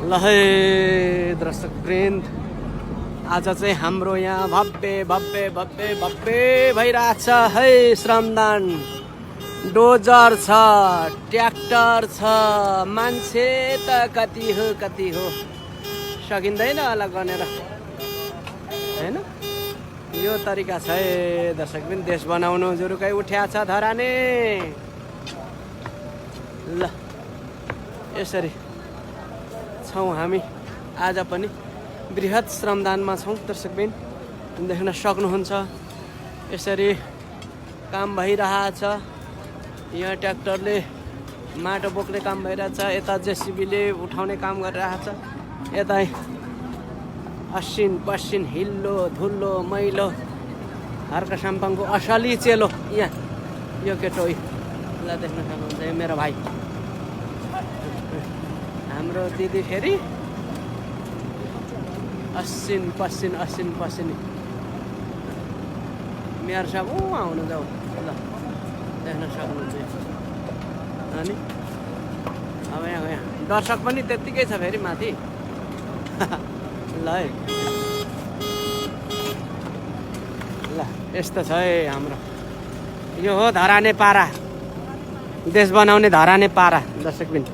ल है दर्शकवृन्द, आज चाहिँ हाम्रो यहाँ भव्य भव्य भव्य भव्य भइरहेछ है श्रमदान। डोजर छ, ट्र्याक्टर छ, मान्छे त कति हो सकिँदैन होला गनेर हैन। यो तरिका छ है दर्शकवृन्द, देश बनाउनु जुरुकै उठ्या छ धराने। ल यसरी छौँ हामी आज पनि बृहत श्रमदानमा छौँ दर्शकवृन्द, देख्न सक्नुहुन्छ। यसरी काम भइरहेछ, यहाँ ट्र्याक्टरले माटो बोक्ने काम भइरहेछ, यता जेसिबीले उठाउने काम गरिरहेछ, यता असिन पसिन हिल्लो धुल्लो मैलो हर्का साम्पाङको असली चेलो यहाँ यो केटो ल देख्न सक्नुहुन्छ। यो मेरो भाइ, हाम्रो दिदी फेरि असिन पसिन मेरो सब आउनु जाऊ ल देख्न सक्नुहुन्छ। अनि अब यहाँ दर्शक पनि त्यत्तिकै छ फेरि माथि ल है। ल यस्तो छ है हाम्रो, यो हो धराने पारा, देश बनाउने धराने पारा दर्शकवृन्द।